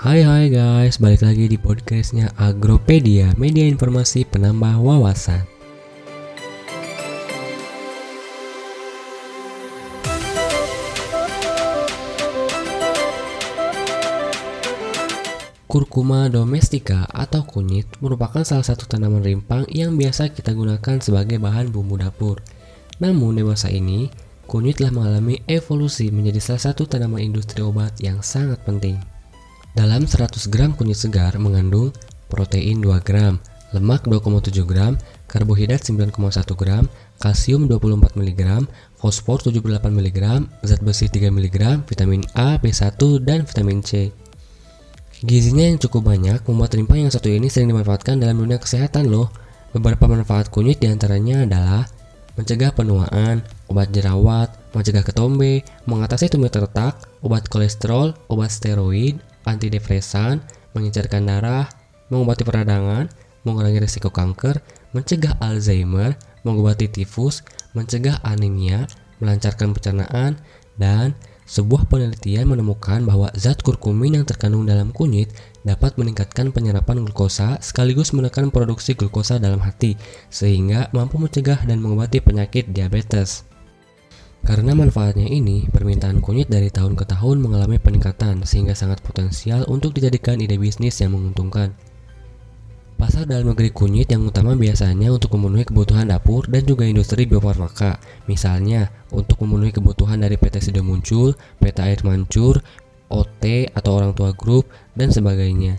Hai guys, balik lagi di podcastnya Agropedia, media informasi penambah wawasan. Curcuma domestica atau kunyit merupakan salah satu tanaman rimpang yang biasa kita gunakan sebagai bahan bumbu dapur. Namun di masa ini, kunyit telah mengalami evolusi menjadi salah satu tanaman industri obat yang sangat penting. Dalam 100 gram kunyit segar mengandung protein 2 gram, lemak 2,7 gram, karbohidrat 9,1 gram, kalsium 24 mg, fosfor 78 mg, zat besi 3 mg, vitamin A, B1, dan vitamin C. Gizinya yang cukup banyak membuat rimpang yang satu ini sering dimanfaatkan dalam dunia kesehatan loh. Beberapa manfaat kunyit diantaranya adalah mencegah penuaan, obat jerawat, mencegah ketombe, mengatasi tumit retak, obat kolesterol, obat steroid, antidepresan, mengencerkan darah, mengobati peradangan, mengurangi risiko kanker, mencegah Alzheimer, mengobati tifus, mencegah anemia, melancarkan pencernaan, dan sebuah penelitian menemukan bahwa zat kurkumin yang terkandung dalam kunyit dapat meningkatkan penyerapan glukosa sekaligus menekan produksi glukosa dalam hati, sehingga mampu mencegah dan mengobati penyakit diabetes. Karena manfaatnya ini, permintaan kunyit dari tahun ke tahun mengalami peningkatan sehingga sangat potensial untuk dijadikan ide bisnis yang menguntungkan. Pasar dalam negeri kunyit yang utama biasanya untuk memenuhi kebutuhan dapur dan juga industri biofarmaka. Misalnya, untuk memenuhi kebutuhan dari PT Sido Muncul, PT Air Mancur, OT atau Orang Tua Group, dan sebagainya.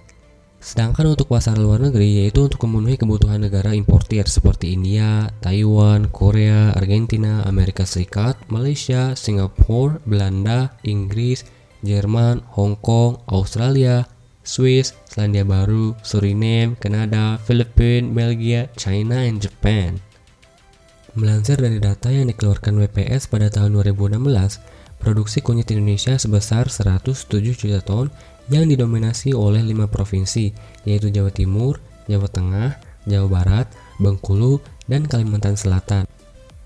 Sedangkan untuk pasar luar negeri yaitu untuk memenuhi kebutuhan negara importir seperti India, Taiwan, Korea, Argentina, Amerika Serikat, Malaysia, Singapura, Belanda, Inggris, Jerman, Hong Kong, Australia, Swiss, Selandia Baru, Suriname, Kanada, Filipina, Belgia, China, dan Japan. Melansir dari data yang dikeluarkan WPS pada tahun 2016, produksi kunyit Indonesia sebesar 107 juta ton yang didominasi oleh 5 provinsi, yaitu Jawa Timur, Jawa Tengah, Jawa Barat, Bengkulu, dan Kalimantan Selatan.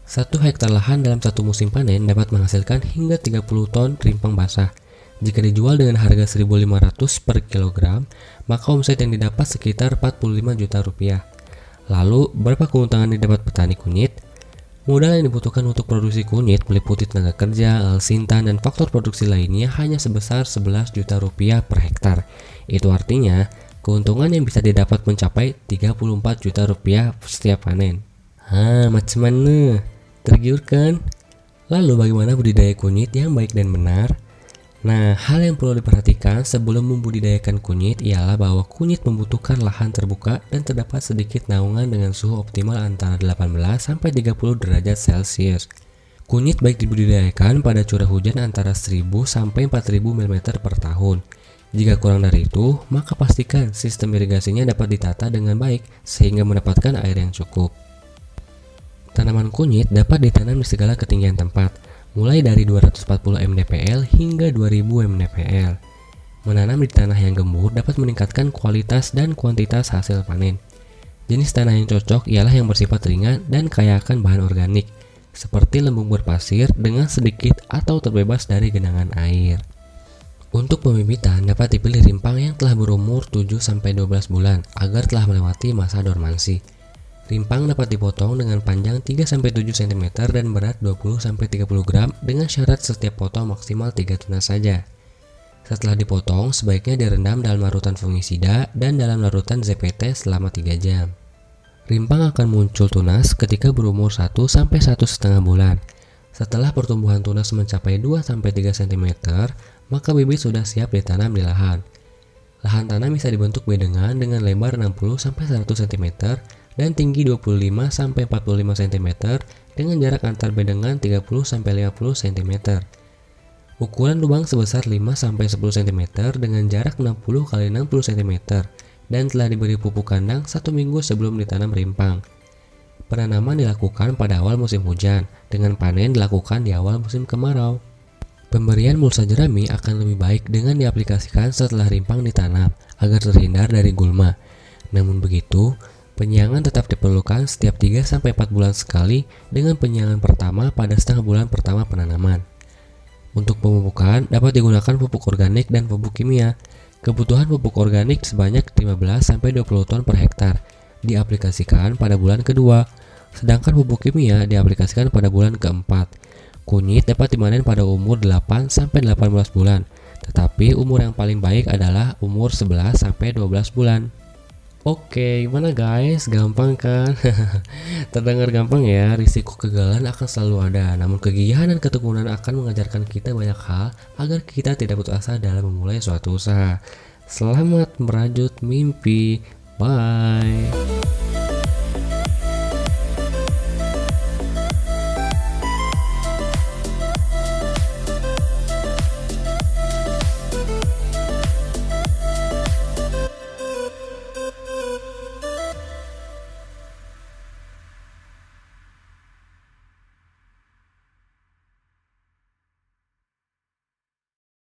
1 hektar lahan dalam satu musim panen dapat menghasilkan hingga 30 ton rimpang basah. Jika dijual dengan harga 1.500 per kilogram, maka omset yang didapat sekitar 45 juta rupiah. Lalu, berapa keuntungan didapat petani kunyit? Modal yang dibutuhkan untuk produksi kunyit meliputi tenaga kerja, alat sintan, dan faktor produksi lainnya hanya sebesar 11 juta rupiah per hektar. Itu artinya, keuntungan yang bisa didapat mencapai 34 juta rupiah setiap panen. Macam mana? Tergiurkan? Lalu bagaimana budidaya kunyit yang baik dan benar? Nah, hal yang perlu diperhatikan sebelum membudidayakan kunyit ialah bahwa kunyit membutuhkan lahan terbuka dan terdapat sedikit naungan dengan suhu optimal antara 18-30 derajat Celcius. Kunyit baik dibudidayakan pada curah hujan antara 1000-4000 mm per tahun. Jika kurang dari itu, maka pastikan sistem irigasinya dapat ditata dengan baik sehingga mendapatkan air yang cukup. Tanaman kunyit dapat ditanam di segala ketinggian tempat, mulai dari 240 mdpl hingga 2000 mdpl. Menanam di tanah yang gembur dapat meningkatkan kualitas dan kuantitas hasil panen. Jenis tanah yang cocok ialah yang bersifat ringan dan kaya akan bahan organik, seperti lembung berpasir dengan sedikit atau terbebas dari genangan air. Untuk pembibitan dapat dipilih rimpang yang telah berumur 7-12 bulan agar telah melewati masa dormansi. Rimpang dapat dipotong dengan panjang 3-7 cm dan berat 20-30 gram dengan syarat setiap potong maksimal 3 tunas saja. Setelah dipotong, sebaiknya direndam dalam larutan fungisida dan dalam larutan ZPT selama 3 jam. Rimpang akan muncul tunas ketika berumur 1-1,5 bulan. Setelah pertumbuhan tunas mencapai 2-3 cm, maka bibit sudah siap ditanam di lahan. Lahan tanam bisa dibentuk bedengan dengan lebar 60-100 cm dan tinggi 25-45 cm dengan jarak antar bedengan 30-50 cm. Ukuran lubang sebesar 5-10 cm dengan jarak 60-60 cm dan telah diberi pupuk kandang 1 minggu sebelum ditanam rimpang. Penanaman dilakukan pada awal musim hujan, dengan panen dilakukan di awal musim kemarau. Pemberian mulsa jerami akan lebih baik dengan diaplikasikan setelah rimpang ditanam agar terhindar dari gulma. Namun begitu, penyiangan tetap diperlukan setiap 3-4 bulan sekali dengan penyiangan pertama pada setengah bulan pertama penanaman. Untuk pemupukan dapat digunakan pupuk organik dan pupuk kimia. Kebutuhan pupuk organik sebanyak 15-20 ton per hektar diaplikasikan pada bulan kedua, sedangkan pupuk kimia diaplikasikan pada bulan keempat. Kunyit dapat dipanen pada umur 8-18 bulan, tetapi umur yang paling baik adalah umur 11-12 bulan. Oke, gimana guys? Gampang kan? Terdengar gampang ya, risiko kegagalan akan selalu ada. Namun kegigihan dan ketekunan akan mengajarkan kita banyak hal agar kita tidak putus asa dalam memulai suatu usaha. Selamat merajut mimpi. Bye.